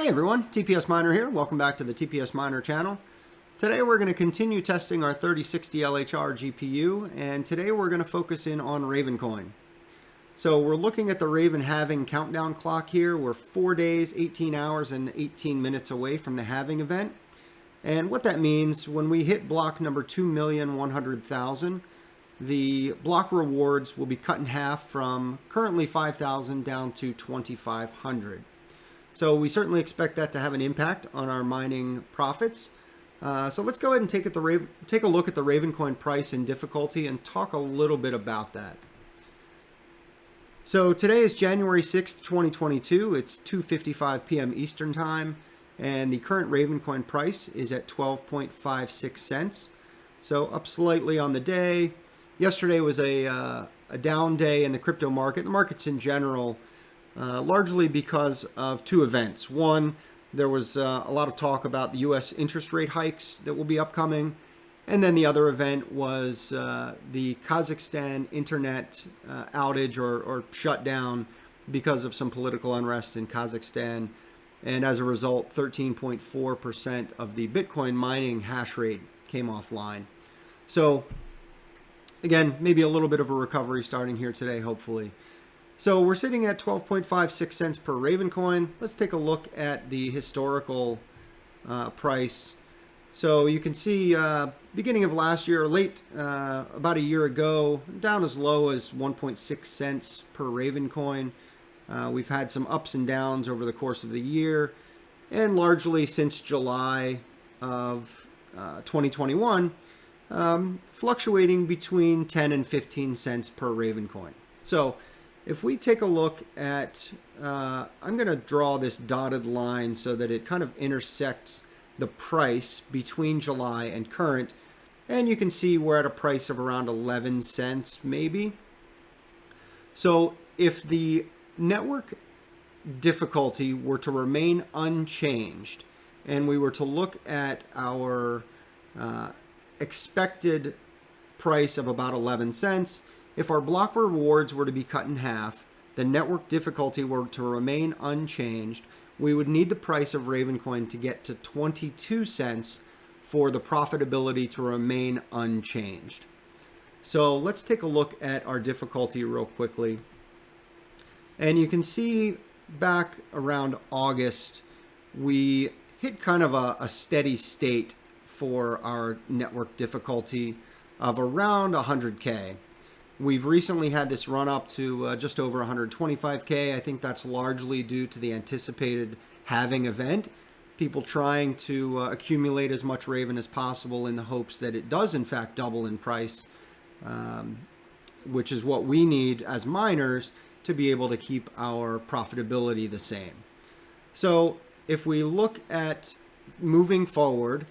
Hey everyone, TPS Miner here. Welcome back to the TPS Miner channel. Today we're going to continue testing our 3060 LHR GPU, and today we're going to focus in on Ravencoin. So we're looking at the Raven halving countdown clock here. We're 4 days, 18 hours, and 18 minutes away from the halving event. And what that means, when we hit block number 2,100,000, the block rewards will be cut in half from currently 5,000 down to 2,500. So we certainly expect that to have an impact on our mining profits. So let's go ahead and take a look at the Ravencoin price and difficulty and talk a little bit about that. So today is January 6th, 2022. It's 2:55 p.m. Eastern Time, and the current Ravencoin price is at 12.56 cents. So up slightly on the day. Yesterday was a down day in the crypto market. The markets in general, largely because of two events. One, there was a lot of talk about the U.S. interest rate hikes that will be upcoming. And then the other event was the Kazakhstan internet outage or shutdown because of some political unrest in Kazakhstan. And as a result, 13.4% of the Bitcoin mining hash rate came offline. So again, maybe a little bit of a recovery starting here today, hopefully. So we're sitting at 12.56 cents per Ravencoin. Let's take a look at the historical price. So you can see beginning of last year, about a year ago, down as low as 1.6 cents per Ravencoin. We've had some ups and downs over the course of the year, and largely since July of 2021, fluctuating between 10 and 15 cents per Ravencoin. So if we take a look at, I'm going to draw this dotted line so that it kind of intersects the price between July and current. And you can see we're at a price of around 11 cents maybe. So if the network difficulty were to remain unchanged and we were to look at our expected price of about 11 cents, if our block rewards were to be cut in half, the network difficulty were to remain unchanged, we would need the price of Ravencoin to get to 22 cents for the profitability to remain unchanged. So let's take a look at our difficulty real quickly. And you can see back around August, we hit kind of a steady state for our network difficulty of around 100K. We've recently had this run up to just over 125K. I think that's largely due to the anticipated halving event. People trying to accumulate as much Raven as possible in the hopes that it does in fact double in price, which is what we need as miners to be able to keep our profitability the same. So if we look at moving forward,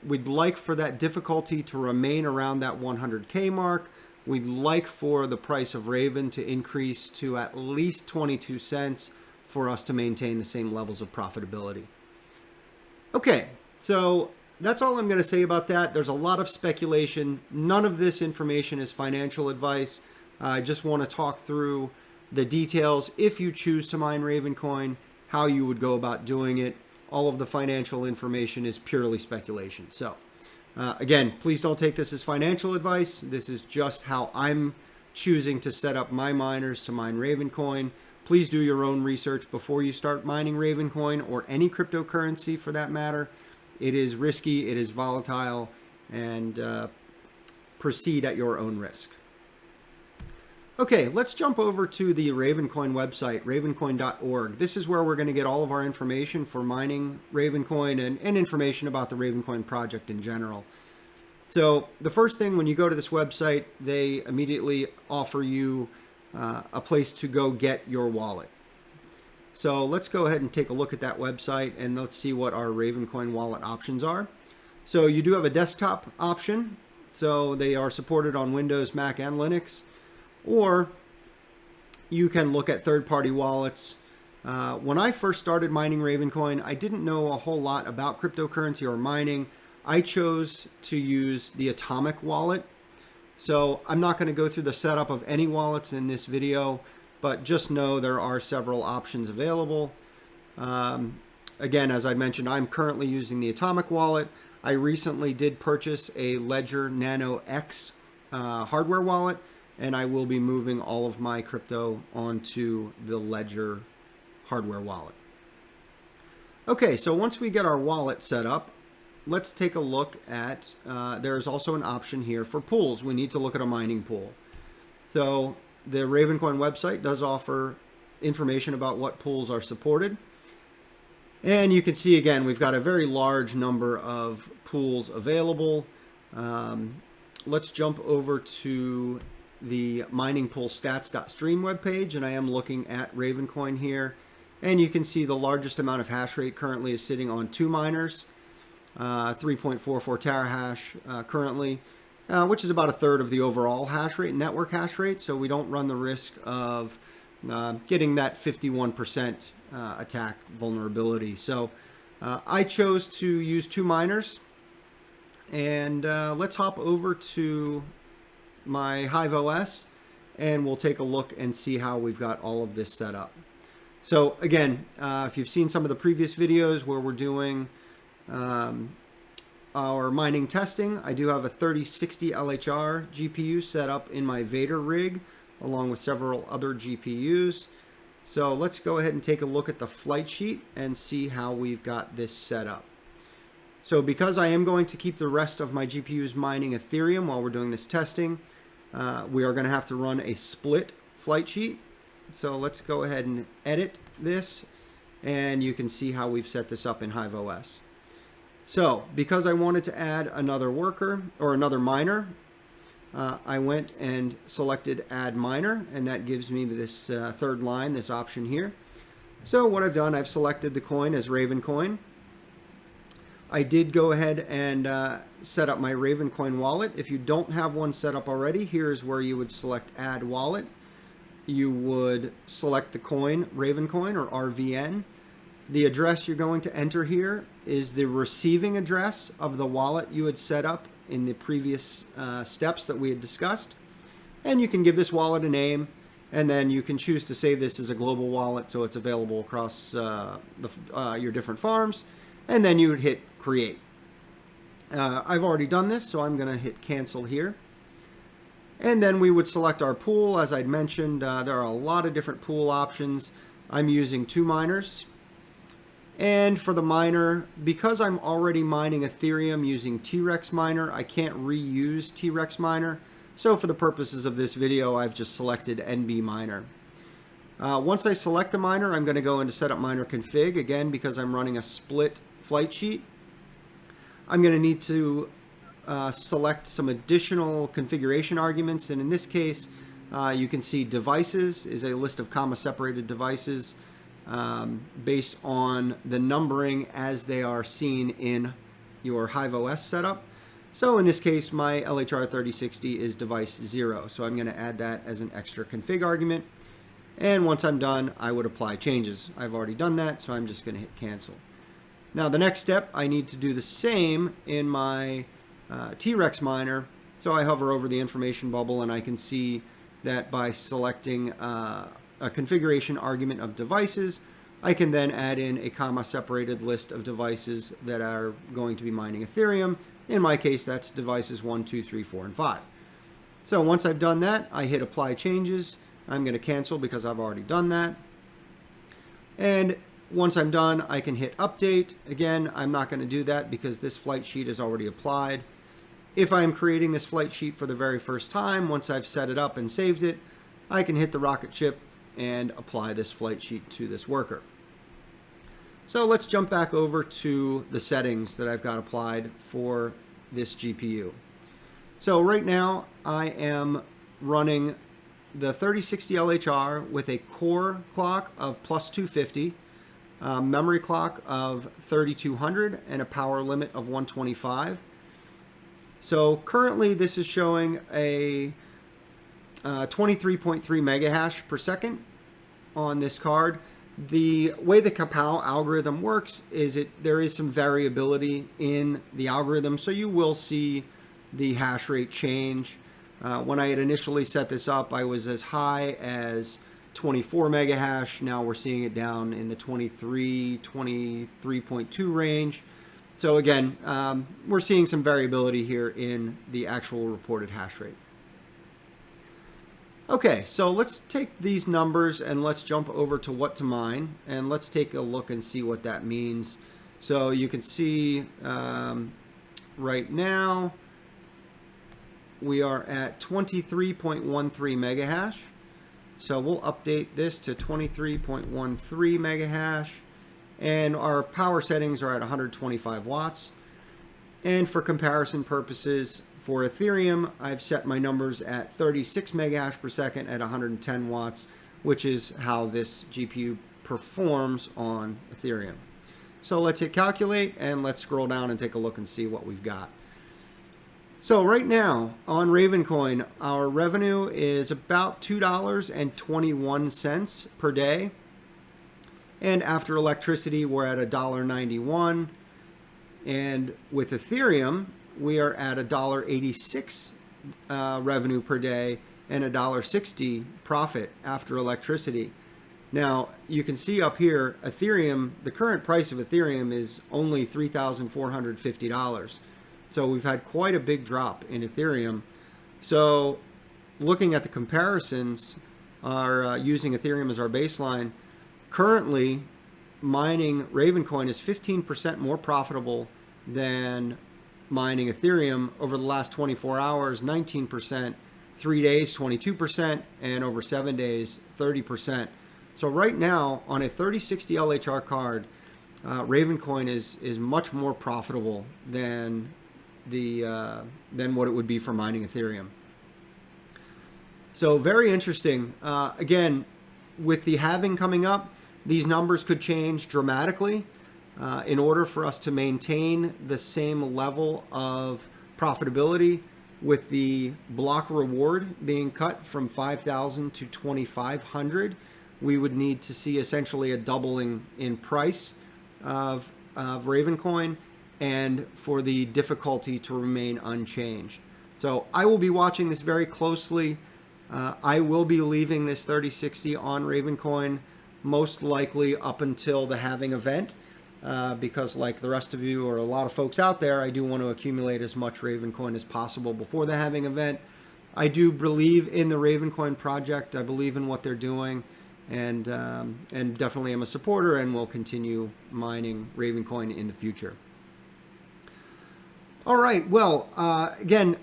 we'd like for that difficulty to remain around that 100K mark. We'd like for the price of Raven to increase to at least 22 cents for us to maintain the same levels of profitability. Okay, so that's all I'm going to say about that. There's a lot of speculation. None of this information is financial advice. I just want to talk through the details. If you choose to mine Ravencoin, how you would go about doing it. All of the financial information is purely speculation. So again, please don't take this as financial advice. This is just how I'm choosing to set up my miners to mine Ravencoin. Please do your own research before you start mining Ravencoin or any cryptocurrency for that matter. It is risky, it is volatile, and proceed at your own risk. Okay, let's jump over to the Ravencoin website, ravencoin.org. This is where we're going to get all of our information for mining Ravencoin and information about the Ravencoin project in general. So the first thing, when you go to this website, they immediately offer you a place to go get your wallet. So let's go ahead and take a look at that website and let's see what our Ravencoin wallet options are. So you do have a desktop option. So they are supported on Windows, Mac, and Linux. Or you can look at third-party wallets. When I first started mining Ravencoin, I didn't know a whole lot about cryptocurrency or mining. I chose to use the Atomic wallet. So I'm not going to go through the setup of any wallets in this video, but just know there are several options available. Again, as I mentioned, I'm currently using the Atomic wallet. I recently did purchase a Ledger Nano X hardware wallet, and I will be moving all of my crypto onto the Ledger hardware wallet. Okay, so once we get our wallet set up, let's take a look at, there's also an option here for pools. We need to look at a mining pool. So the Ravencoin website does offer information about what pools are supported. And you can see, again, we've got a very large number of pools available. Let's jump over to the miningpoolstats.stream webpage, and I am looking at Ravencoin here. And you can see the largest amount of hash rate currently is sitting on 2 miners, 3.44 terahash currently, which is about a third of the overall hash rate, network hash rate. So we don't run the risk of getting that 51% attack vulnerability. So I chose to use 2 miners, and let's hop over to my HiveOS, and we'll take a look and see how we've got all of this set up. So again, if you've seen some of the previous videos where we're doing our mining testing, I do have a 3060 LHR GPU set up in my Vader rig, along with several other GPUs. So let's go ahead and take a look at the flight sheet and see how we've got this set up. So because I am going to keep the rest of my GPUs mining Ethereum while we're doing this testing, we are going to have to run a split flight sheet. So let's go ahead and edit this, and you can see how we've set this up in HiveOS. So because I wanted to add another worker or another miner, I went and selected add miner, and that gives me this third line, this option here. So what I've done, I've selected the coin as Ravencoin. I did go ahead and set up my Ravencoin wallet. If you don't have one set up already, here's where you would select add wallet. You would select the coin, Ravencoin or RVN. The address you're going to enter here is the receiving address of the wallet you had set up in the previous steps that we had discussed. And you can give this wallet a name, and then you can choose to save this as a global wallet so it's available across your different farms. And then you would hit create. I've already done this, so I'm going to hit cancel here. And then we would select our pool. As I'd mentioned, there are a lot of different pool options. I'm using 2 miners. And for the miner, because I'm already mining Ethereum using T-Rex miner, I can't reuse T-Rex miner. So for the purposes of this video, I've just selected NB miner. Once I select the miner, I'm going to go into setup miner config. Again, because I'm running a split flight sheet, I'm going to need to select some additional configuration arguments, and in this case you can see devices is a list of comma separated devices based on the numbering as they are seen in your HiveOS setup. So in this case my LHR 3060 is device 0, so I'm going to add that as an extra config argument, and once I'm done I would apply changes. I've already done that, so I'm just going to hit cancel. Now the next step, I need to do the same in my T-Rex miner. So I hover over the information bubble, and I can see that by selecting a configuration argument of devices, I can then add in a comma separated list of devices that are going to be mining Ethereum. In my case, that's devices 1, 2, 3, 4, and 5. So once I've done that, I hit apply changes. I'm going to cancel because I've already done that. And once I'm done, I can hit update. Again, I'm not going to do that because this flight sheet is already applied. If I'm creating this flight sheet for the very first time, once I've set it up and saved it, I can hit the rocket ship and apply this flight sheet to this worker. So let's jump back over to the settings that I've got applied for this GPU. So right now I am running the 3060 LHR with a core clock of plus 250, memory clock of 3200, and a power limit of 125. So currently this is showing a 23.3 mega hash per second on this card. The way the Kapow algorithm works is there is some variability in the algorithm, so you will see the hash rate change. When I had initially set this up, I was as high as 24 mega hash. Now we're seeing it down in the 23.2 range. So again, we're seeing some variability here in the actual reported hash rate. Okay, so let's take these numbers and let's jump over to what to mine, and let's take a look and see what that means. So you can see right now we are at 23.13 mega hash. So we'll update this to 23.13 mega hash, and our power settings are at 125 watts. And for comparison purposes, for Ethereum, I've set my numbers at 36 mega hash per second at 110 watts, which is how this GPU performs on Ethereum. So let's hit calculate and let's scroll down and take a look and see what we've got. So right now on Ravencoin, our revenue is about $2.21 per day. And after electricity, we're at $1.91. And with Ethereum, we are at $1.86 revenue per day and $1.60 profit after electricity. Now, you can see up here, Ethereum, the current price of Ethereum is only $3,450. So we've had quite a big drop in Ethereum. So looking at the comparisons, using Ethereum as our baseline, currently mining Ravencoin is 15% more profitable than mining Ethereum. Over the last 24 hours, 19%, 3 days, 22%, and over 7 days, 30%. So right now, on a 3060 LHR card, Ravencoin is much more profitable than what it would be for mining Ethereum. So very interesting. Again, with the halving coming up, these numbers could change dramatically. In order for us to maintain the same level of profitability, with the block reward being cut from 5,000 to 2,500, we would need to see essentially a doubling in price of Ravencoin, and for the difficulty to remain unchanged. So I will be watching this very closely. I will be leaving this 3060 on Ravencoin most likely up until the halving event, because like the rest of you or a lot of folks out there, I do want to accumulate as much Ravencoin as possible before the halving event. I do believe in the Ravencoin project. I believe in what they're doing, and definitely am a supporter and will continue mining Ravencoin in the future. All right, well, again,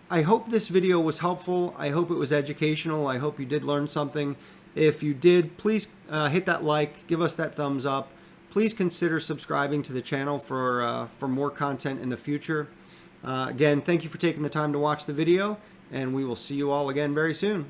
I hope this video was helpful. I hope it was educational. I hope you did learn something. If you did, please hit that like, give us that thumbs up. Please consider subscribing to the channel for more content in the future. Again, thank you for taking the time to watch the video, and we will see you all again very soon.